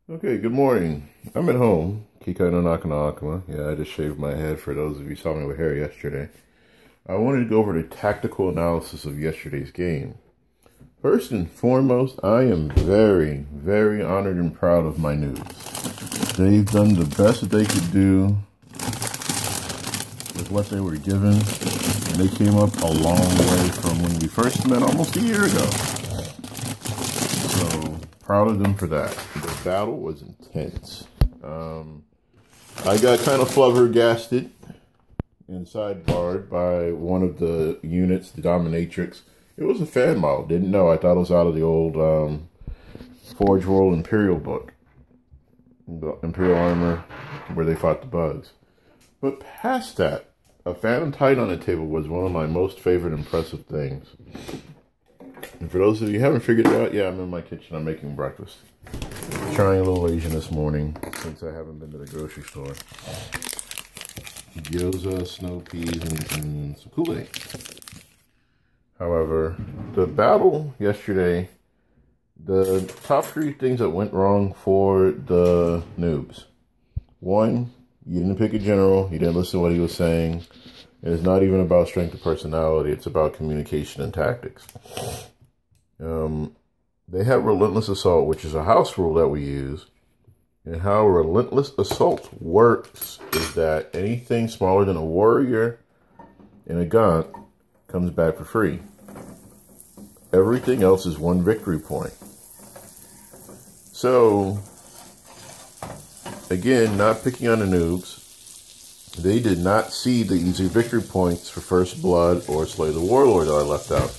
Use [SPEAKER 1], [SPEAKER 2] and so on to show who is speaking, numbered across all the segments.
[SPEAKER 1] Okay, good morning. I'm at home. Kikai no Nakana. Yeah, I just shaved my head for those of you who saw me with hair yesterday. I wanted to go over the tactical analysis of yesterday's game. First and foremost, I am very, very honored and proud of my noobs. They've done the best that they could do with what they were given, and they came up a long way from when we first met almost a year ago. So, proud of them for that. The battle was intense. I got kind of flubbergasted and sidebarred by one of the units, the Dominatrix. It was a fan model. Didn't know. I thought it was out of the old Forge World Imperial book. The Imperial Armor, where they fought the bugs. But past that, a Phantom Titan on the table was one of my most favorite impressive things. And for those of you who haven't figured it out, yeah, I'm in my kitchen. I'm making breakfast. Trying a little Asian this morning since I haven't been to the grocery store. Gyoza, snow peas, and some Kool-Aid. However, the battle yesterday, the top three things that went wrong for the noobs. One, you didn't pick a general. You didn't listen to what he was saying. It's not even about strength of personality. It's about communication and tactics. They have Relentless Assault, which is a house rule that we use. And how Relentless Assault works is that anything smaller than a warrior and a gun comes back for free. Everything else is one victory point. So, again, not picking on the noobs, they did not see the easy victory points for First Blood or Slay the Warlord that I left out.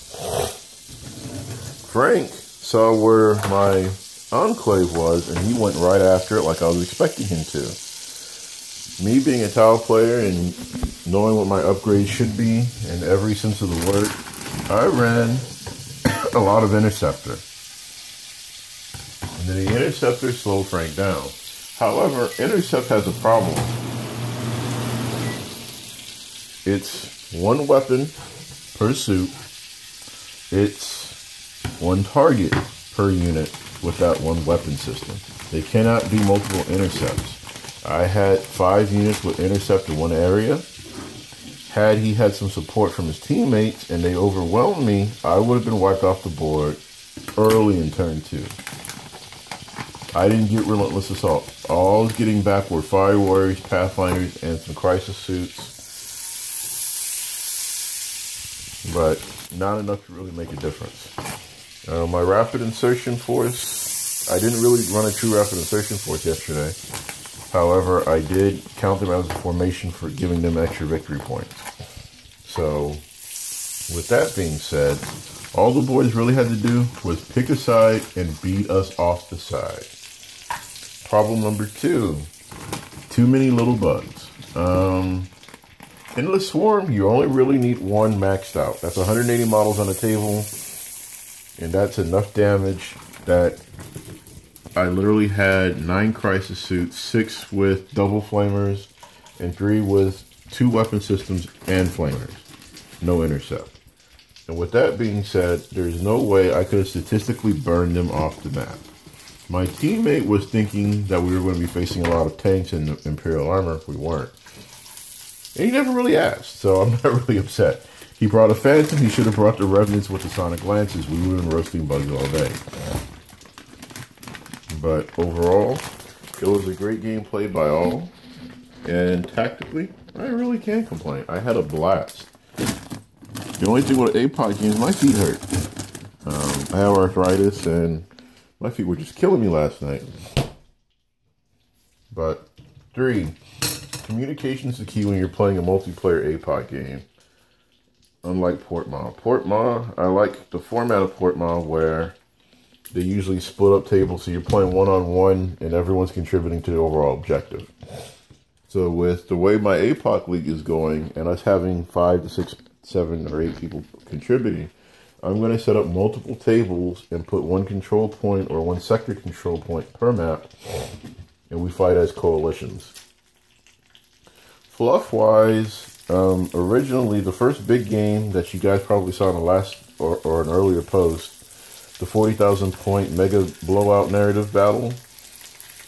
[SPEAKER 1] Frank saw where my Enclave was, and he went right after it like I was expecting him to. Me being a tile player and knowing what my upgrades should be in every sense of the word, I ran a lot of Interceptor. And then the Interceptor slowed Frank down. However, Intercept has a problem. It's one weapon per suit. It's one target per unit with that one weapon system. They cannot do multiple intercepts. I had 5 units with intercept in one area. Had he had some support from his teammates and they overwhelmed me, I would have been wiped off the board early in turn 2. I didn't get Relentless Assault. All I was getting back were Fire Warriors, Pathfinders, and some Crisis suits. But not enough to really make a difference. My Rapid Insertion Force, I didn't really run a true Rapid Insertion Force yesterday. However, I did count them as a formation for giving them extra victory points. So, with that being said, all the boys really had to do was pick a side and beat us off the side. Problem number 2, too many little bugs. Endless Swarm, you only really need one maxed out. That's 180 models on the table. And that's enough damage that I literally had 9 crisis suits, 6 with double flamers, and 3 with 2 weapon systems and flamers. No intercept. And with that being said, there's no way I could have statistically burned them off the map. My teammate was thinking that we were going to be facing a lot of tanks in Imperial Armor. We weren't. And he never really asked, so I'm not really upset. He brought a Phantom. He should have brought the Revenants with the Sonic Lances. We would have been roasting bugs all day. But overall, it was a great game played by all. And tactically, I really can't complain. I had a blast. The only thing with APOC games, my feet hurt. I have arthritis, and my feet were just killing me last night. But 3, communication is the key when you're playing a multiplayer APOC game. Unlike Portmaw. Portmaw, I like the format of Portmaw where they usually split up tables, so you're playing one-on-one and everyone's contributing to the overall objective. So with the way my APOC league is going, and us having 5 to 6, 7, or 8 people contributing, I'm going to set up multiple tables and put one control point or one sector control point per map, and we fight as coalitions. Fluff-wise, originally, the first big game that you guys probably saw in the last or an earlier post, the 40,000 point mega blowout narrative battle,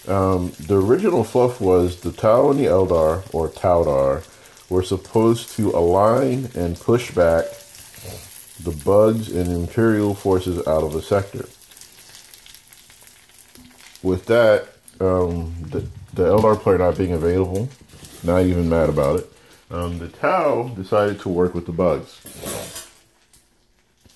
[SPEAKER 1] The original fluff was the Tau and the Eldar, or Taudar, were supposed to align and push back the bugs and Imperial forces out of the sector. With that, the Eldar player not being available, not even mad about it, the Tau decided to work with the bugs.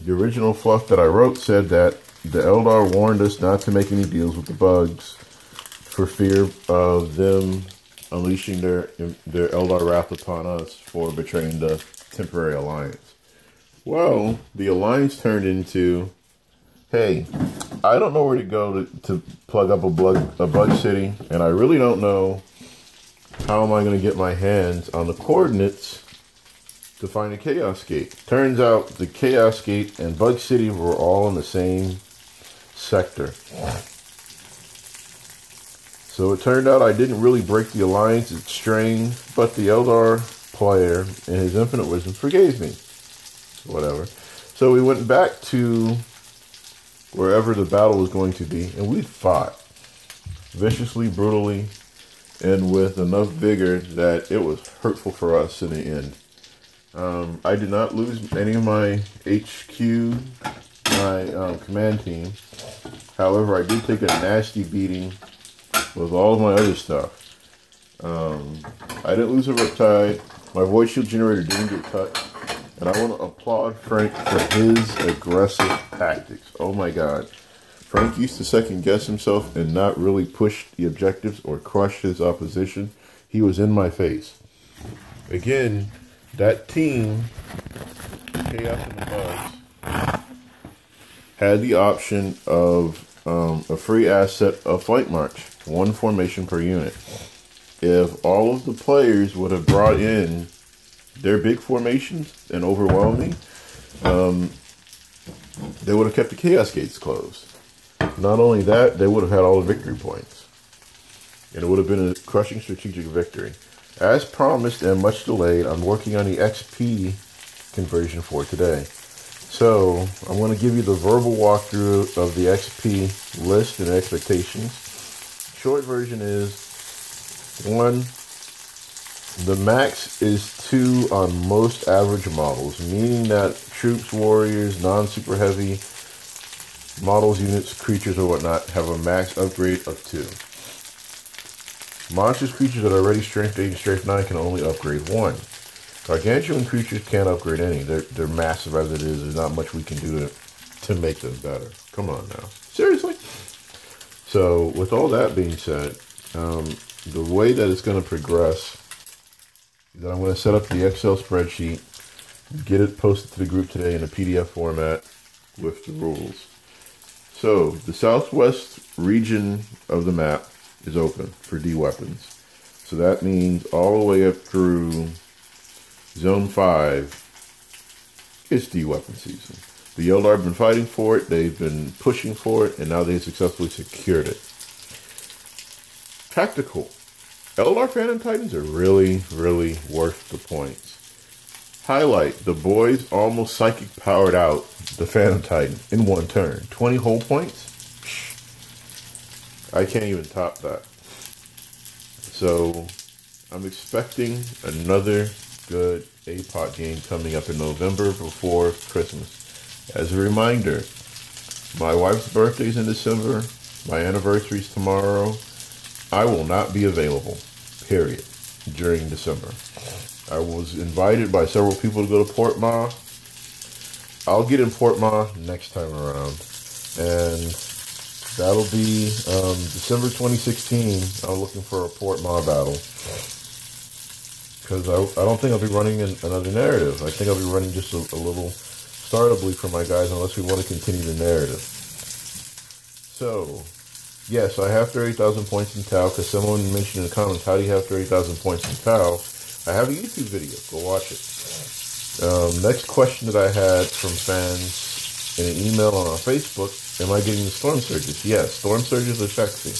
[SPEAKER 1] The original fluff that I wrote said that the Eldar warned us not to make any deals with the bugs for fear of them unleashing their Eldar wrath upon us for betraying the temporary alliance. Well, the alliance turned into, hey, I don't know where to go to plug up a bug city, and I really don't know how am I going to get my hands on the coordinates to find a Chaos Gate. Turns out the Chaos Gate and Bug City were all in the same sector. So it turned out I didn't really break the alliance, it's strained, but the Eldar player in his infinite wisdom forgave me. Whatever. So we went back to wherever the battle was going to be, and we fought viciously, brutally, and with enough vigor that it was hurtful for us in the end. I did not lose any of my HQ, my command team. However, I did take a nasty beating with all of my other stuff. I didn't lose a Riptide. My Void Shield Generator didn't get touched. And I want to applaud Frank for his aggressive tactics. Oh my God. Frank used to second guess himself and not really push the objectives or crush his opposition. He was in my face. Again, that team, Chaos and the Bugs, had the option of a free asset of Flight March, 1 formation per unit. If all of the players would have brought in their big formations and overwhelmed me, they would have kept the Chaos Gates closed. Not only that, they would have had all the victory points. And it would have been a crushing strategic victory. As promised and much delayed, I'm working on the XP conversion for today. So, I'm going to give you the verbal walkthrough of the XP list and expectations. Short version is 1. The max is 2 on most average models, meaning that troops, warriors, non-super heavy models, units, creatures, or whatnot have a max upgrade of 2. Monstrous creatures that are already Strength 8 and Strength 9 can only upgrade 1. Gargantuan creatures can't upgrade any. They're massive as it is. There's not much we can do to make them better. Come on now. Seriously? So, with all that being said, the way that it's going to progress is that I'm going to set up the Excel spreadsheet, get it posted to the group today in a PDF format with the rules. So, the southwest region of the map is open for D-weapons. So that means all the way up through Zone 5 is D-weapon season. The Eldar have been fighting for it, they've been pushing for it, and now they've successfully secured it. Tactical. Eldar Phantom Titans are really, really worth the points. Highlight, the boys almost psychic powered out the Phantom Titan in 1 turn. 20 whole points? I can't even top that. So, I'm expecting another good APOC game coming up in November before Christmas. As a reminder, my wife's birthday is in December, my anniversary is tomorrow. I will not be available, period, during December. I was invited by several people to go to Port Ma. I'll get in Port Ma next time around. And that'll be December 2016. I'm looking for a Port Ma battle. Because I don't think I'll be running another narrative. I think I'll be running just a little startup league for my guys unless we want to continue the narrative. So, yes, I have 30,000 points in Tau because someone mentioned in the comments, how do you have 30,000 points in Tau? I have a YouTube video. Go watch it. Next question that I had from fans in an email on our Facebook, am I getting the Storm Surges? Yes, Storm Surges are sexy.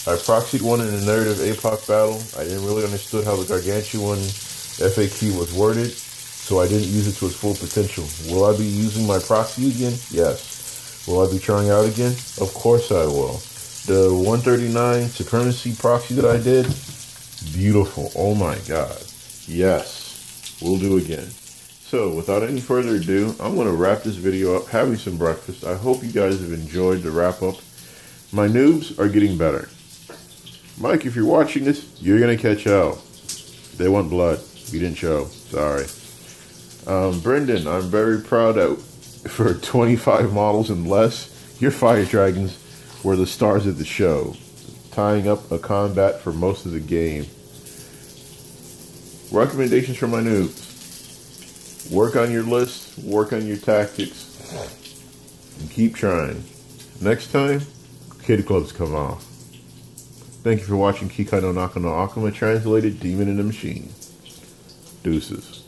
[SPEAKER 1] I proxied one in a narrative APOC battle. I didn't really understand how the Gargantuan FAQ was worded, so I didn't use it to its full potential. Will I be using my proxy again? Yes. Will I be trying out again? Of course I will. The 139 Supremacy proxy that I did, beautiful. Oh my God. Yes, we'll do again. So without any further ado, I'm going to wrap this video up, having some breakfast. I hope you guys have enjoyed the wrap up. My noobs are getting better. Mike, if you're watching this, you're going to catch hell. They want blood. You didn't show. Sorry. Brendan, I'm very proud that for 25 models and less, your Fire Dragons were the stars of the show, tying up a combat for most of the game. Recommendations from my noobs. Work on your list, work on your tactics, and keep trying. Next time, Kid Gloves come off. Thank you for watching Kikai no Naka no Akuma, translated Demon in the Machine. Deuces.